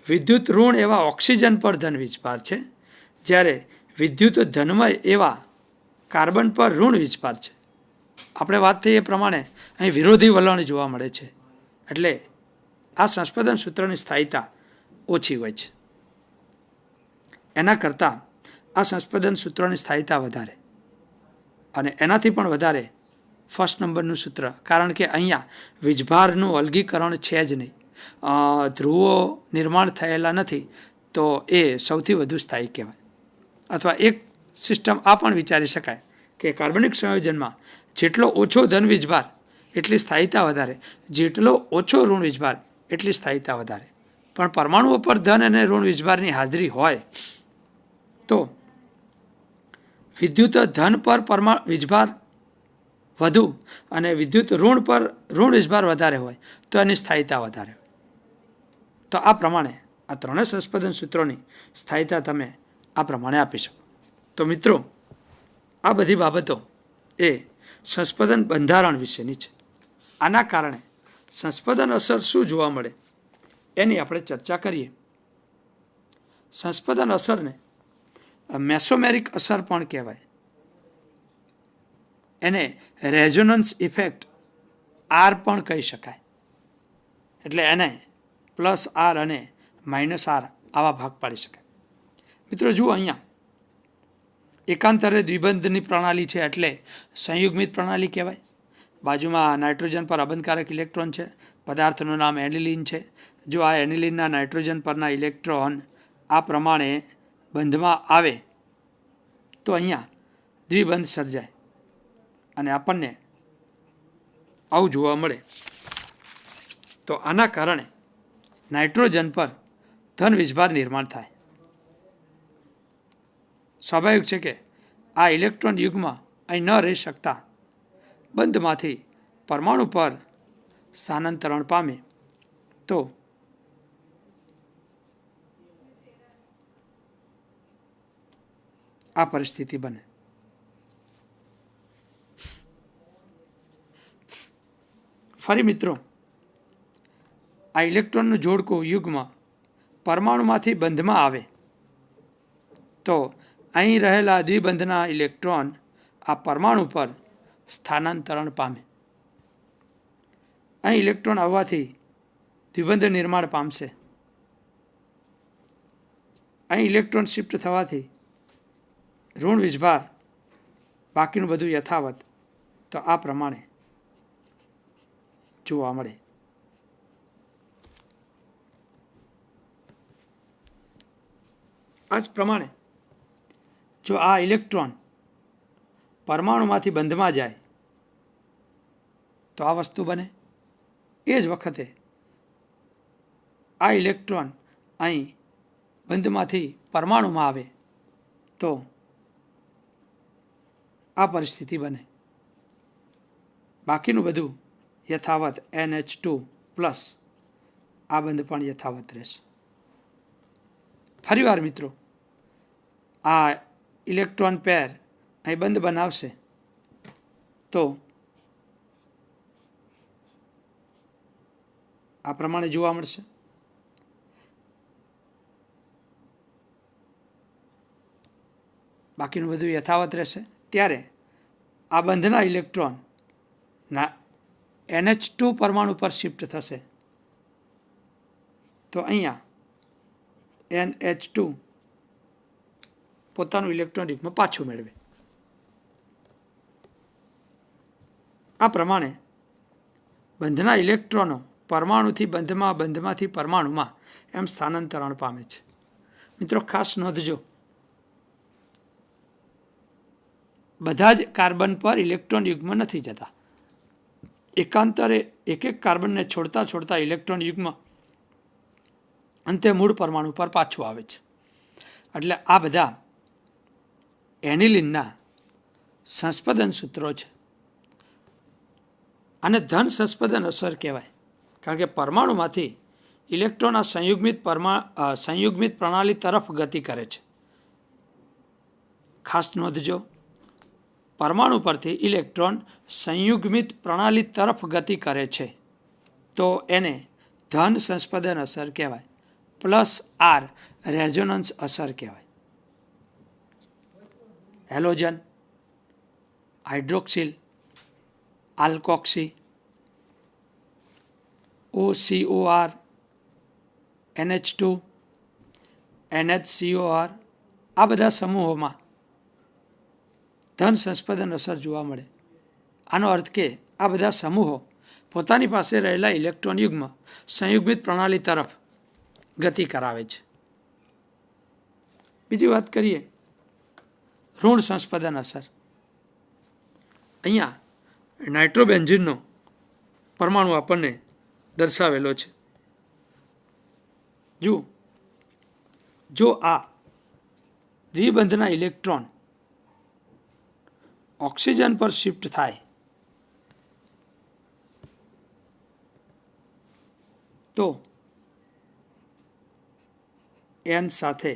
વિદ્યુત ઋણ એવા ઓક્સિજન પર ધન વીજભાર છે, જ્યારે વિદ્યુત ધનમય એવા કાર્બન પર ઋણ વીજભાર છે. આપણે વાત થઈ એ પ્રમાણે અહીં વિરોધી વલણ જોવા મળે છે. એટલે આ સંસ્પદન સૂત્રની સ્થાયીતા ઓછી હોય છે. એના કરતાં આ સંસ્પદન સૂત્રોની સ્થાયીતા વધારે, અને એનાથી પણ વધારે ફર્સ્ટ નંબરનું સૂત્ર, કારણ કે અહીંયા વીજભારનું અલગીકરણ છે જ નહીં, ધ્રુવો નિર્માણ થયેલા નથી, તો એ સૌથી વધુ સ્થાયી કહેવાય. અથવા એક સિસ્ટમ આ પણ વિચારી શકાય કે કાર્બનિક સંયોજનમાં જેટલો ઓછો ધન વીજભાર એટલી સ્થાયીતા વધારે, જેટલો ઓછો ઋણ વીજભાર એટલી સ્થાયીતા વધારે. પણ પરમાણુઓ પર ધન અને ઋણ વીજભારની હાજરી હોય તો વિદ્યુત ધન પર વીજભાર વધુ અને વિદ્યુત ઋણ પર ઋણ વીજભાર વધારે હોય તો એની સ્થાયીતા વધારે હોય. તો આ પ્રમાણે આ ત્રણેય સંસ્પદન સૂત્રોની સ્થાયીતા તમે આ પ્રમાણે આપી શકો. તો મિત્રો, આ બધી બાબતો એ સંસ્પદન બંધારણ વિશેની છે. આના કારણે સંસ્પદન અસર શું જોવા મળે એની આપણે ચર્ચા કરીએ. સંસ્પદન અસરને મેસોમેરિક અસર પણ કહેવાય. એને રેઝોનન્સ ઇફેક્ટ R પણ કહી શકાય. એટલે એને +R અને -R આવા ભાગ પાડી શકાય. મિત્રો જુઓ, અહીંયા એકાંતરે દ્વિબંધની પ્રણાલી છે એટલે સંયુગ્મિત પ્રણાલી કહેવાય. બાજુમાં નાઇટ્રોજન પર અબંધકારક ઇલેક્ટ્રોન છે. પદાર્થનું નામ એનિલિન છે. જો આ એનિલિનના નાઇટ્રોજન પરના ઇલેક્ટ્રોન આ પ્રમાણે બંધમાં આવે તો અહીંયા દ્વિબંધ સર્જાય અને આપણને આવું જોવા મળે. તો આના કારણે નાઇટ્રોજન પર ધન વીજભાર નિર્માણ થાય. સ્વાભાવિક છે કે આ ઇલેક્ટ્રોન યુગ્મ અહીં ન રહી શકતા બંધમાંથી પરમાણુ પર સ્થાનાંતરણ પામે તો આ પરિસ્થિતિ બને. ફરી મિત્રો, આ ઇલેક્ટ્રોનનું જોડકું યુગ્મ પરમાણુમાંથી બંધમાં આવે તો અહીં રહેલા દ્વિબંધના ઇલેક્ટ્રોન આ પરમાણુ પર સ્થાનાંતરણ પામે. અહીં ઇલેક્ટ્રોન આવવાથી દ્વિબંધ નિર્માણ પામશે. અહીં ઇલેક્ટ્રોન શિફ્ટ થવાથી ઋણ વીજભાર, બાકીનું બધું યથાવત. તો આ પ્રમાણે જોવા મળે. આ જ પ્રમાણે જો આ ઇલેક્ટ્રોન પરમાણુમાંથી બંધમાં જાય તો આ વસ્તુ બને. એ જ વખતે આ ઇલેક્ટ્રોન અહીં બંધમાંથી પરમાણુમાં આવે તો આ પરિસ્થિતિ બને. બાકીનું બધું યથાવત NH2 પ્લસ આ બંધ પણ યથાવત રહેશે. ફરીવાર મિત્રો, આ ઇલેક્ટ્રોન પેર અહીં બંધ બનાવશે તો આ પ્રમાણે જોવા મળશે. બાકીનું બધું યથાવત રહેશે. ત્યારે આ બંધના ઇલેક્ટ્રોનના NH2 પરમાણુ પર શિફ્ટ થશે તો અહીંયા NH2 પોતાનું ઇલેક્ટ્રોન યુગ્મ પાછું મેળવે. આ પ્રમાણે બંધના ઇલેક્ટ્રોનો પરમાણુથી બંધમાં, બંધમાંથી પરમાણુમાં એમ સ્થાનાંતરણ પામે છે. મિત્રો ખાસ નોંધજો, બધા જ કાર્બન પર ઇલેક્ટ્રોન યુગ્મ નથી જતા. એકાંતરે એક એક કાર્બનને છોડતા છોડતા ઇલેક્ટ્રોન યુગ્મ અંતે મૂળ પરમાણુ પર પાછું આવે છે. એટલે આ બધા એનિલિનના સંસ્પદન સૂત્રો છે. આને ધન સંસ્પદન અસર કહેવાય, કારણ કે પરમાણુમાંથી ઇલેક્ટ્રોન આ સંયુગ્મિત પ્રણાલી તરફ ગતિ કરે છે. ખાસ નોંધજો, પરમાણુ પરથી ઇલેક્ટ્રોન સંયુગ્મિત પ્રણાલી તરફ ગતિ કરે છે તો એને ધન સંસ્પદન અસર કહેવાય. +R રેઝોનન્સ અસર કહેવાય. Halogen, hydroxyl, alkoxy, OCOR, NH2, NHCOR આ બધા સમૂહોમાં ધન સંસ્પદન અસર જોવા મળે. આનો અર્થ કે આ બધા સમૂહો પોતાની પાસે રહેલા ઇલેક્ટ્રોન યુગ્મ સંયુગ્મિત પ્રણાલી તરફ ગતિ કરાવે છે. બીજી વાત કરીએ ઋણ સંસ્પદન અસર. અહીંયા નાઇટ્રોબેન્ઝીનનો પરમાણુ આપણને દર્શાવેલો છે. જો આ દ્વિબંધના ઇલેક્ટ્રોન ઓક્સિજન પર શિફ્ટ થાય તો N સાથે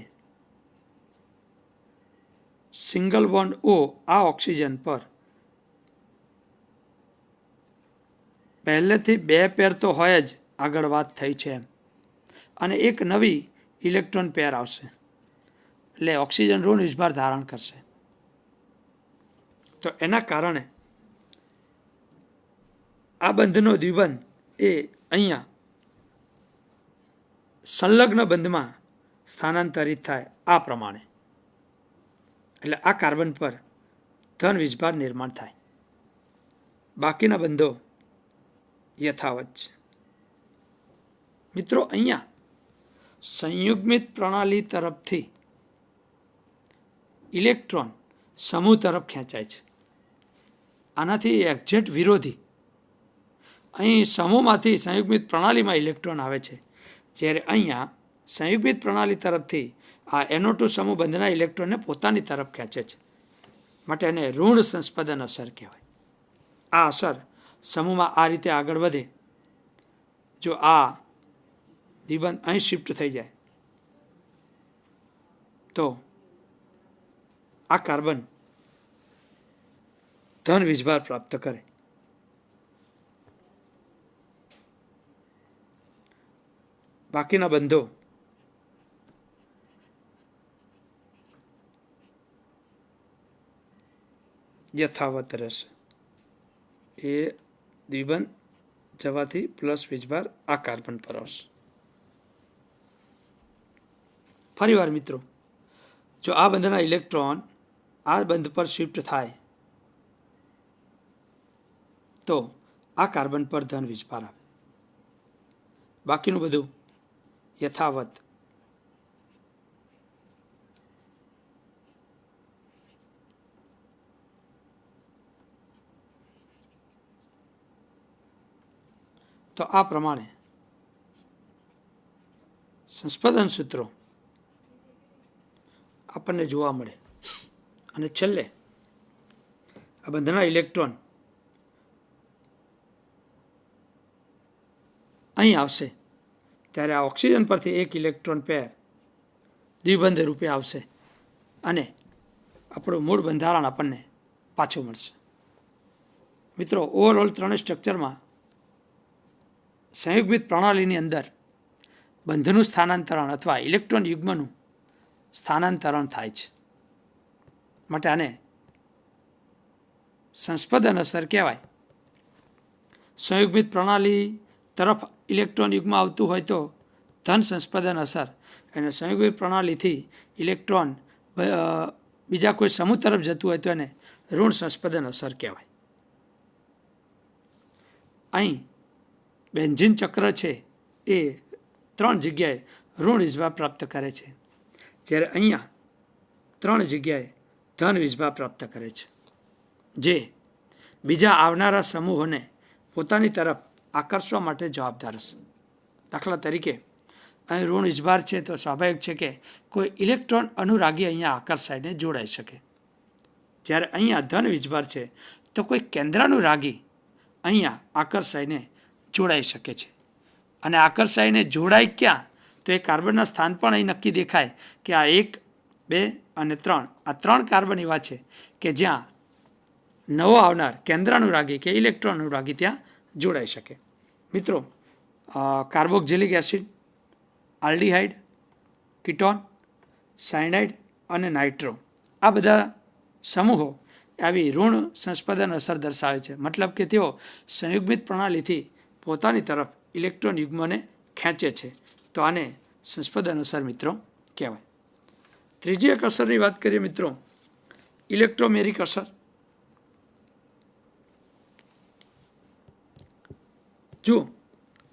સિંગલ બોન્ડ O આ ઓક્સિજન પર પહેલેથી 2 પેર તો હોય જ, આગળ વાત થઈ છે એમ, અને એક નવી ઇલેક્ટ્રોન પેર આવશે એટલે ઓક્સિજન ઋણ વિષભાર ધારણ કરશે. તો એના કારણે આ બંધનો દ્વિબંધ એ અહીંયા સંલગ્ન બંધમાં સ્થાનાંતરિત થાય આ પ્રમાણે. એટલે આ કાર્બન પર ધન વિષભાર નિર્માણ થાય. બાકીના બંધો યથાવત છે. મિત્રો અહીંયા સંયુગ્મિત પ્રણાલી તરફથી ઇલેક્ટ્રોન સમૂહ તરફ ખેંચાય છે. આનાથી એક્ઝેક્ટ વિરોધી અહીં સમૂહમાંથી સંયુગ્મિત પ્રણાલીમાં ઇલેક્ટ્રોન આવે છે, જ્યારે અહીંયા સંયુગ્મિત પ્રણાલી તરફથી આ NO2 સમૂહ બંધના ઇલેક્ટ્રોનને પોતાની તરફ ખેંચે છે. માટે એને ઋણ સંસ્પદન અસર કહેવાય. આ અસર સમૂહમાં આ રીતે આગળ વધે. જો આ દ્વિબંધ અહીં શિફ્ટ થઈ જાય તો આ કાર્બન ધન વિષભાર પ્રાપ્ત કરે. બાકીના બંધો યથાવત રહેશે. એ દ્વિબંધ જવાથી પ્લસ વિષભાર આ કાર્બન પર આવશે. ફરીવાર મિત્રો, જો આ બંધના ઇલેક્ટ્રોન આ બંધ પર શિફ્ટ થાય તો આ કાર્બન પર ધન વિષભાર આવે. બાકીનું બધું યથાવત. તો આ પ્રમાણે સંસ્પંદન સૂત્રો આપણને જોવા મળે. અને છેલ્લે આ બંધના ઇલેક્ટ્રોન અહીં આવશે ત્યારે આ ઓક્સિજન પરથી એક ઇલેક્ટ્રોન પેર દ્વિબંધ રૂપે આવશે અને આપણું મૂળ બંધારણ આપણને પાછું મળશે. મિત્રો, ઓવરઓલ ત્રણેય સ્ટ્રક્ચરમાં સંયુગ્મિત પ્રણાલીની અંદર બંધનું સ્થાનાંતરણ અથવા ઇલેક્ટ્રોન યુગ્મનું સ્થાનાંતરણ થાય છે. માટે આને સંસ્પંદન અસર કહેવાય. સંયુગ્મિત પ્રણાલી તરફ ઇલેક્ટ્રોન યુગ્મ આવતું હોય તો ધન સંસ્પંદન અસર, અને સંયુગ્મિત પ્રણાલીથી ઇલેક્ટ્રોન બીજા કોઈ સમૂહ તરફ જતું હોય તો એને ઋણ સંસ્પંદન અસર કહેવાય. અહીં બેન્ઝીન ચક્ર છે એ 3 જગ્યાએ ઋણ વીજભાર પ્રાપ્ત કરે છે, જ્યારે અહીંયા 3 જગ્યાએ ધન વીજભાર પ્રાપ્ત કરે છે, જે બીજા આવનારા સમૂહોને પોતાની તરફ આકર્ષવા માટે જવાબદાર હશે. દાખલા તરીકે અહીં ઋણ વીજભાર છે તો સ્વાભાવિક છે કે કોઈ ઇલેક્ટ્રોન અનુરાગી અહીંયા આકર્ષાઈને જોડાઈ શકે, જ્યારે અહીંયા ધન વીજભાર છે તો કોઈ કેન્દ્રાનુરાગી અહીંયા આકર્ષાઈને જોડાઈ શકે છે. અને આકર્ષાઈને જોડાય ક્યાં, તો એ કાર્બનના સ્થાન પણ અહીં નક્કી દેખાય કે આ 1, 2 અને 3, આ 3 કાર્બન એવા છે કે જ્યાં નવો આવનાર કેન્દ્રાનુરાગી કે ઇલેક્ટ્રોન અનુરાગી ત્યાં જોડાઈ શકે. મિત્રો, carboxylic acid, aldehyde, ketone, cyanide અને નાઇટ્રો, આ બધા સમૂહો આવી ઋણ સંસ્પંદન અસર દર્શાવે છે. મતલબ કે તેઓ સંયુગ્મિત પ્રણાલીથી પોતાની તરફ ઇલેક્ટ્રોન યુગ્મને ખેંચે છે. તો આને સંસ્પંદન અસર મિત્રો કહેવાય. ત્રીજી એક અસરની વાત કરીએ મિત્રો, ઇલેક્ટ્રોમેરિક અસર. જુઓ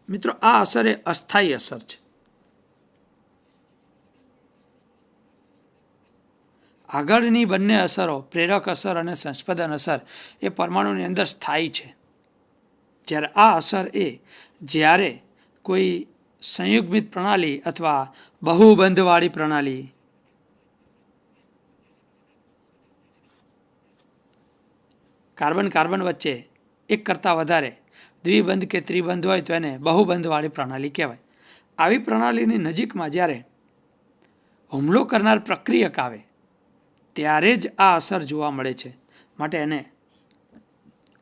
મિત્રો, આ અસર એ અસ્થાયી અસર છે. આગળની બંને અસરો, પ્રેરક અસર અને સંસ્પંદન અસર, એ પરમાણુની અંદર સ્થાયી છે. જ્યારે આ અસર એ જ્યારે કોઈ સંયુગ્મિત પ્રણાલી અથવા બહુબંધવાળી પ્રણાલી કાર્બન વચ્ચે એક કરતાં વધારે દ્વિબંધ કે ત્રિબંધ હોય તો એને બહુબંધવાળી પ્રણાલી કહેવાય. આવી પ્રણાલીની નજીકમાં જ્યારે હુમલો કરનાર પ્રક્રિયક આવે ત્યારે જ આ અસર જોવા મળે છે, માટે એને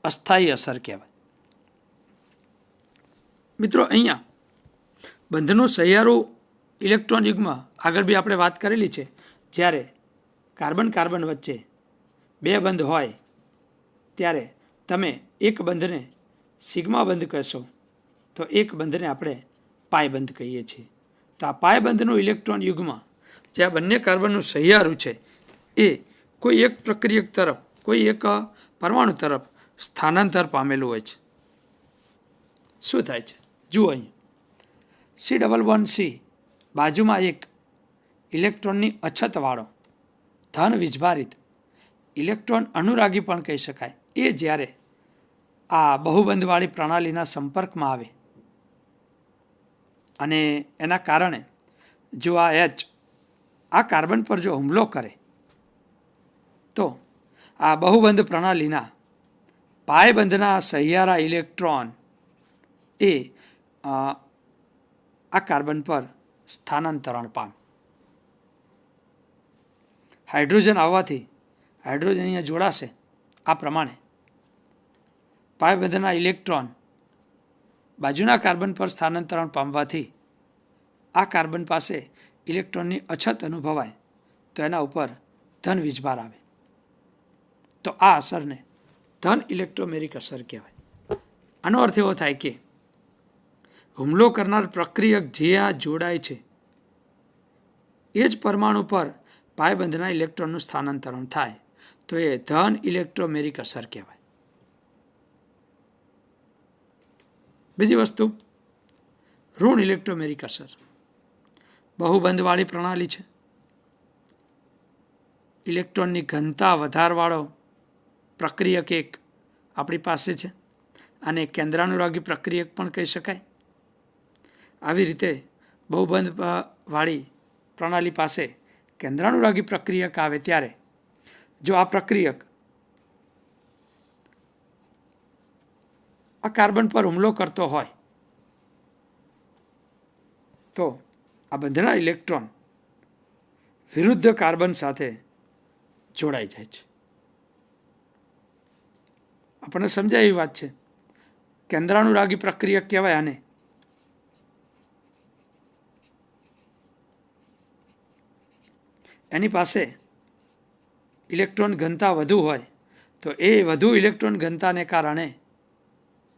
અસ્થાયી અસર કહેવાય. મિત્રો, અહીંયા બંધનું સહિયારું ઇલેક્ટ્રોન યુગ્મ આગળ બી આપણે વાત કરેલી છે. જ્યારે કાર્બન વચ્ચે 2 બંધ હોય ત્યારે તમે એક બંધને સિગ્મા બંધ કહેશો તો એક બંધને આપણે પાય બંધ કહીએ છીએ. તો આ પાય બંધનું ઇલેક્ટ્રોન યુગ્મ જે આ બંને કાર્બનનું સહિયારું છે એ કોઈ એક પ્રક્રિયક તરફ, કોઈ એક પરમાણુ તરફ સ્થાનાંતર પામેલું હોય છે. શું થાય છે જુઓ, અહીં C++C બાજુમાં એક ઇલેક્ટ્રોનની અછતવાળો ધન વીજભારિત ઇલેક્ટ્રોન અનુરાગી પણ કહી શકાય, એ જ્યારે આ બહુબંધવાળી પ્રણાલીના સંપર્કમાં આવે અને એના કારણે જો આ H આ કાર્બન પર જો હુમલો કરે તો આ બહુબંધ પ્રણાલીના પાયબંધના સહિયારા ઇલેક્ટ્રોન એ આ કાર્બન પર સ્થાનાંતરણ પામે. હાઇડ્રોજન આવવાથી હાઇડ્રોજન અહીંયા જોડાશે. આ પ્રમાણે પાયબંધના ઇલેક્ટ્રોન બાજુના કાર્બન પર સ્થાનાંતરણ પામવાથી આ કાર્બન પાસે ઇલેક્ટ્રોનની અછત અનુભવાય તો એના ઉપર ધન વીજભાર આવે. તો આ અસરને ધન ઇલેક્ટ્રોમેરિક અસર કહેવાય. આનો અર્થ એવો થાય કે હુમલો કરનાર પ્રક્રિયક જ્યાં જોડાય છે એ જ પરમાણુ પર પાયબંધના ઇલેક્ટ્રોનનું સ્થાનાંતરણ થાય તો એ ધન ઇલેક્ટ્રોમેરિક અસર કહેવાય. બીજી વસ્તુ, ઋણ ઇલેક્ટ્રોમેરિક અસર. બહુબંધવાળી પ્રણાલી છે, ઇલેક્ટ્રોનની ઘનતા વધારવાળો પ્રક્રિયક એક આપણી પાસે છે આને કેન્દ્રાનુરાગી પ્રક્રિયક પણ કહી શકાય. આવી રીતે બહુબંધ વાળી પ્રણાલી પાસે કેન્દ્રાનુરાગી પ્રક્રિયક આવે ત્યારે જો આ પ્રક્રિયક આ કાર્બન પર હુમલો કરતો હોય તો આ બંધના ઇલેક્ટ્રોન વિરુદ્ધ કાર્બન સાથે જોડાઈ જાય છે. આપણને સમજાય એવી વાત છે. કેન્દ્રાનુરાગી પ્રક્રિયક કહેવાય આને. એની પાસે ઇલેક્ટ્રોન ઘનતા વધુ હોય તો એ વધુ ઇલેક્ટ્રોન ઘનતાને કારણે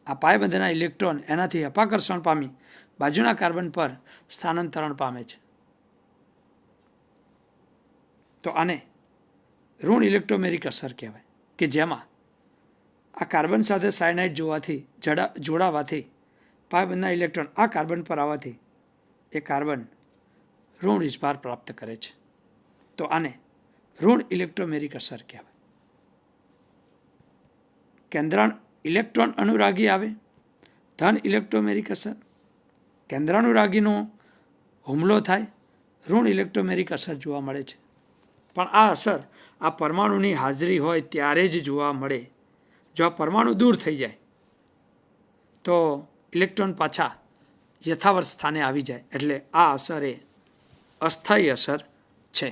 આ પાયબંધના ઇલેક્ટ્રોન એનાથી અપાકર્ષણ પામી બાજુના કાર્બન પર સ્થાનાંતરણ પામે છે. તો આને ઋણ ઇલેક્ટ્રોમેરિક અસર કહેવાય કે જેમાં આ કાર્બન સાથે સાયનાઇડ જોડાવાથી પાયબંધના ઇલેક્ટ્રોન આ કાર્બન પર આવવાથી એ કાર્બન ઋણ વીજભાર પ્રાપ્ત કરે છે. તો આને ઋણ ઇલેક્ટ્રોમેરિક અસર કહેવાય. ઇલેક્ટ્રોન અનુરાગી આવે ધન ઇલેક્ટ્રોમેરિક અસર. કેન્દ્રાનુરાગીનો હુમલો થાય ઋણ ઇલેક્ટ્રોમેરિક અસર જોવા મળે છે. પણ આ અસર આ પરમાણુની હાજરી હોય ત્યારે જ જોવા મળે. જો આ પરમાણુ દૂર થઈ જાય તો ઇલેક્ટ્રોન પાછા યથાવત સ્થાને આવી જાય. એટલે આ અસર એ અસ્થાયી અસર છે.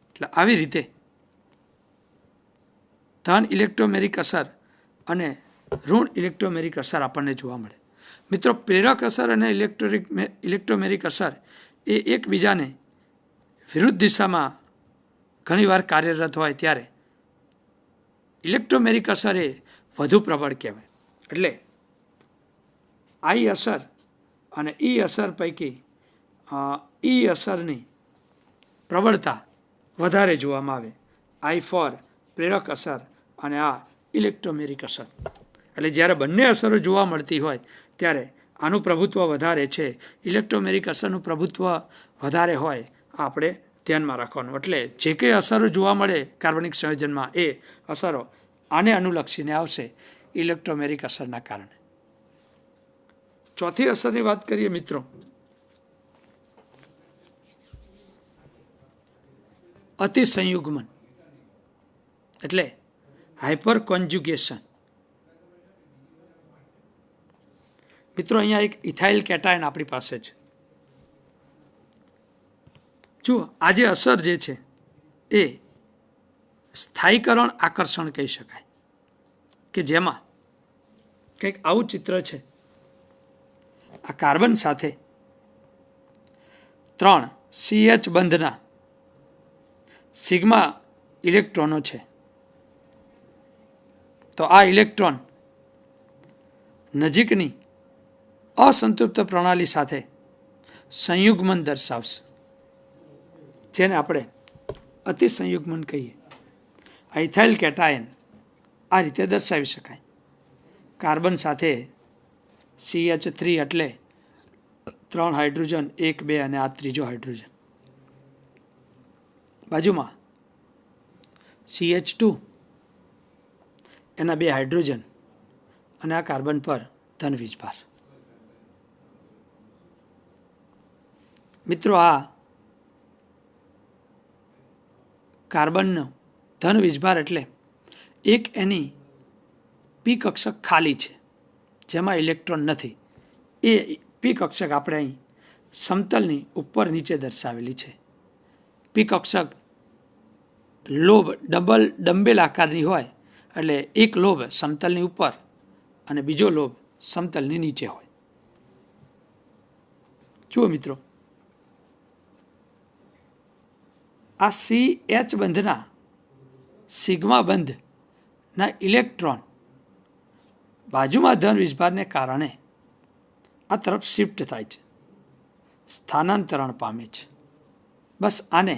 એટલે આવી રીતે ધન ઇલેક્ટ્રોમેરિક અસર અને ઋણ ઇલેક્ટ્રોમેરિક અસર આપણને જોવા મળે. મિત્રો, પ્રેરક અસર અને ઇલેક્ટ્રોમેરિક અસર એ એકબીજાને વિરુદ્ધ દિશામાં ઘણીવાર કાર્યરત હોય ત્યારે ઇલેક્ટ્રોમેરિક અસર એ વધુ પ્રબળ કહેવાય. એટલે આઈ અસર અને ઈ અસર પૈકી ઈ અસરની પ્રબળતા વધારે જોવામાં આવે. આઈ ફોર પ્રેરક અસર અને આ ઇલેક્ટ્રોમેરિક અસર. એટલે જ્યારે બંને અસરો જોવા મળતી હોય ત્યારે આનું પ્રભુત્વ વધારે છે, ઇલેક્ટ્રોમેરિક અસરનું પ્રભુત્વ વધારે હોય આપણે ધ્યાનમાં રાખવાનું. એટલે જે કંઈ અસરો જોવા મળે કાર્બનિક સંયોજનમાં એ અસરો આને અનુલક્ષીને આવશે ઇલેક્ટ્રોમેરિક અસરના કારણે. ચોથી અસરની વાત કરીએ મિત્રો, અતિસંયુગ્મન એટલે હાઇપર કોન્જ્યુગેશન. મિત્રો, અહીંયા એક ઇથાઇલ કેટાયન આપણી પાસે છે. જુઓ, આ જે અસર જે છે એ સ્થાયીકરણ આકર્ષણ કહી શકાય કે જેમાં કંઈક આવું ચિત્ર છે. આ કાર્બન સાથે 3 CH બંધના સિગ્મા ઇલેક્ટ્રોનો છે. તો આ ઇલેક્ટ્રોન નજીકની અસંતૃપ્ત પ્રણાલી સાથે સંયુગ્મન દર્શાવશે, જેને આપણે અતિસંયુગ્મન કહીએ. આ ઇથાઇલ કેટાયન આ રીતે દર્શાવી શકાય. કાર્બન સાથે CH3 એટલે 3 હાઇડ્રોજન 1 2 અને આ ત્રીજો હાઇડ્રોજન. બાજુમાં CH2 એના 2 હાઇડ્રોજન અને આ કાર્બન પર ધન વીજભાર. મિત્રો, આ કાર્બનનો ધન વીજભાર એટલે એક એની પી કક્ષક ખાલી છે જેમાં ઇલેક્ટ્રોન નથી. એ પી કક્ષક આપણે અહીં સમતલની ઉપર નીચે દર્શાવેલી છે. પી કક્ષક લોબ ડંબેલ આકારની હોય એટલે એક લોબ સમતલની ઉપર અને બીજો લોબ સમતલની નીચે હોય. જુઓ મિત્રો, આ CH બંધના સિગ્મા બંધના ઇલેક્ટ્રોન બાજુમાં ધન વીજભારને કારણે આ તરફ શિફ્ટ થાય છે, સ્થાનાંતરણ પામે છે. બસ આને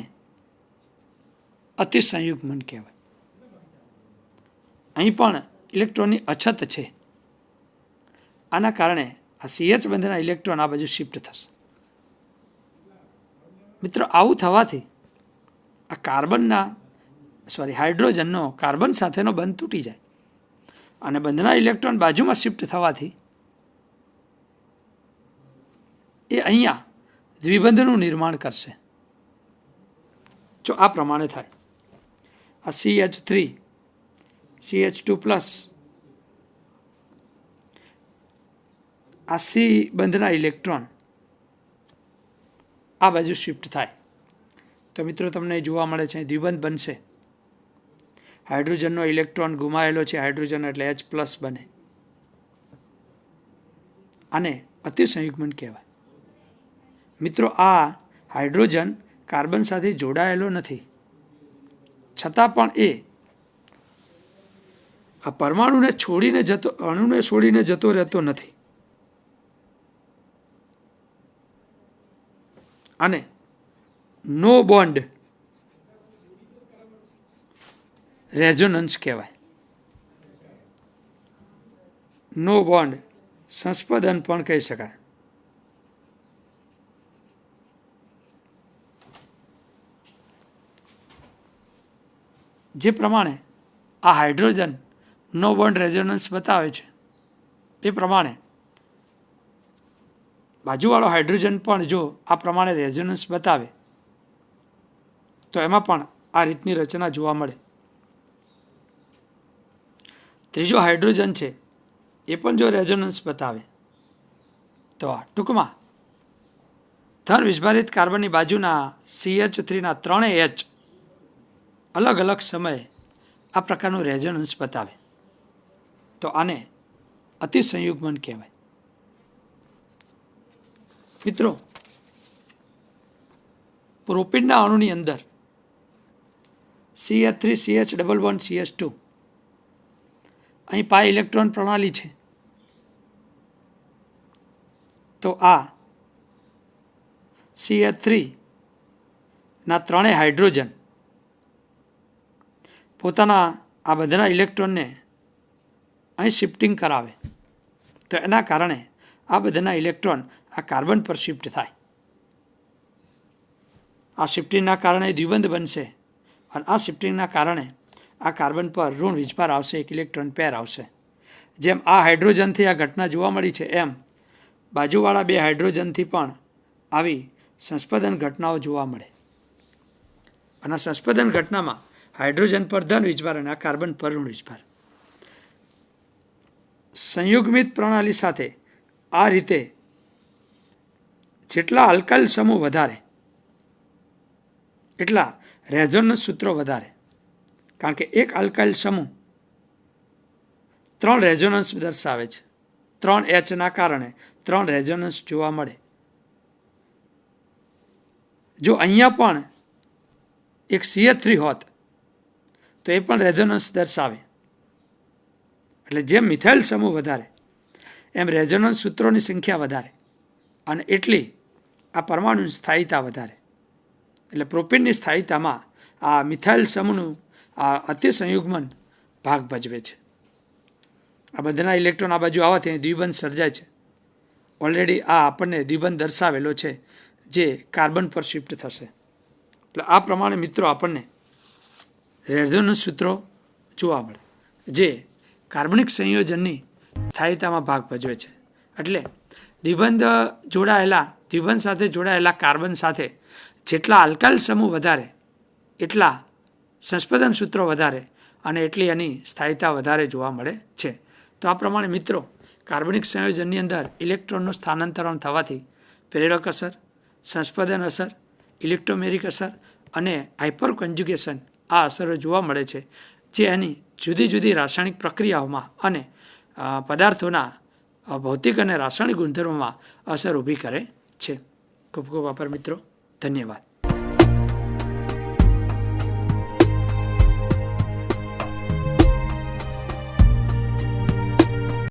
અતિસંયુગ્મન કહેવાય. અહીં પણ ઇલેક્ટ્રોનની અછત છે. આના કારણે આ CH બંધના ઇલેક્ટ્રોન આ બાજુ શિફ્ટ થશે. મિત્રો, આવું થવાથી આ હાઇડ્રોજનનો કાર્બન સાથેનો બંધ તૂટી જાય અને બંધના ઇલેક્ટ્રોન બાજુમાં શિફ્ટ થવાથી એ અહીંયા દ્વિબંધનું નિર્માણ કરશે. જો આ પ્રમાણે થાય, આ CH3 CH2+, આ C બંધના ઇલેક્ટ્રોન આ બાજુ શિફ્ટ થાય તો મિત્રો તમને જોવા મળે છે દ્વિબંધ બનશે. હાઇડ્રોજનનો ઇલેક્ટ્રોન ગુમાયેલો છે, હાઇડ્રોજન એટલે H+ બને. આને અતિસંયુગ્મન કહેવાય. મિત્રો, આ હાઇડ્રોજન કાર્બન સાથે જોડાયેલો નથી, છતાં પણ એ આ પરમાણુને છોડીને અણુને છોડીને જતો રહેતો નથી અને નો બોન્ડ રેઝોનન્સ કહેવાય. નો બોન્ડ સંસ્પદન પણ કહી શકાય. જે પ્રમાણે આ હાઇડ્રોજન નો બોન્ડ રેઝોનન્સ બતાવે છે એ પ્રમાણે બાજુવાળો હાઇડ્રોજન પણ જો આ પ્રમાણે રેઝોનન્સ બતાવે તો એમાં પણ આ રીતની રચના જોવા મળે. ત્રીજો હાઇડ્રોજન છે એ પણ જો રેઝોનન્સ બતાવે તો ટૂંકમાં ધન વિસ્ભારિત કાર્બનની બાજુના CH3ના 3 H અલગ અલગ સમયે આ પ્રકારનું રેઝોનન્સ બતાવે તો આને અતિસંયુગ્મન કહેવાય. મિત્રો, પ્રોપેનના અણુની અંદર CH3 CH double bond CH2 અહીં પાઈ ઇલેક્ટ્રોન પ્રણાલી છે. તો આ CH3ના 3 હાઇડ્રોજન પોતાના આ બધાના ઇલેક્ટ્રોનને અહીં શિફ્ટિંગ કરાવે તો એના કારણે આ બધાના ઇલેક્ટ્રોન આ કાર્બન પર શિફ્ટ થાય. આ શિફ્ટિંગના કારણે દ્વિબંધ બનશે અને આ શિફ્ટિંગના કારણે આ કાર્બન પર ઋણ વીજભાર આવશે, એક ઇલેક્ટ્રોન પેર આવશે. જેમ આ હાઇડ્રોજનથી આ ઘટના જોવા મળી છે એમ બાજુવાળા 2 હાઇડ્રોજનથી પણ આવી સંસ્પદન ઘટનાઓ જોવા મળે. અને આ સંસ્પદન ઘટનામાં હાઇડ્રોજન પર ધન વીજભાર અને આ કાર્બન પર ઋણ વીજભાર. સંયુગ્મિત પ્રણાલી સાથે આ રીતે જેટલા અલ્કાઇલ સમૂહ વધારે એટલા રેઝોનન્સ સૂત્રો વધારે, કારણ કે એક અલ્કાઇલ સમૂહ 3 રેઝોનન્સ દર્શાવે છે. 3 Hના કારણે 3 રેઝોનન્સ જોવા મળે. જો અહીંયા પણ એક CH3 હોત તો એ પણ રેઝોનન્સ દર્શાવે. એટલે જેમ મિથાઇલ સમૂહ વધારે એમ રેઝોનન્સ સૂત્રોની સંખ્યા વધારે અને એટલી આ પરમાણુની સ્થાયીતા વધારે. એટલે પ્રોપેનની સ્થાયીતામાં આ મિથાઇલ સમૂહનું આ અતિસંયુગ્મન ભાગ ભજવે છે. આ બધાના ઇલેક્ટ્રોન આ બાજુ આવવાથી દ્વિબંધ સર્જાય છે. ઓલરેડી આ આપણને દ્વિબંધ દર્શાવેલો છે જે કાર્બન પર શિફ્ટ થશે. એટલે આ પ્રમાણે મિત્રો આપણને રેઝોનન્સ સૂત્રો જોવા મળે જે કાર્બનિક સંયોજનની સ્થાયીતામાં ભાગ ભજવે છે. એટલે દ્વિબંધ સાથે જોડાયેલા કાર્બન સાથે જેટલા આલ્કાઇલ સમૂહ વધારે એટલા સંસ્પદન સૂત્રો વધારે અને એટલી એની સ્થાયીતા વધારે જોવા મળે છે. તો આ પ્રમાણે મિત્રો કાર્બનિક સંયોજનની અંદર ઇલેક્ટ્રોનનું સ્થાનાંતરણ થવાથી પ્રેરક અસર, સંસ્પદન અસર, ઇલેક્ટ્રોમેરિક અસર અને હાઇપર કોન્જ્યુગેશન આ અસરો જોવા મળે છે, જે એની જુદી જુદી રાસાયણિક પ્રક્રિયાઓમાં અને પદાર્થોના ભૌતિક અને રાસાયણિક ગુણધર્મોમાં અસર ઊભી કરે છે. ખૂબ ખૂબ આભાર મિત્રો. ધન્યવાદ.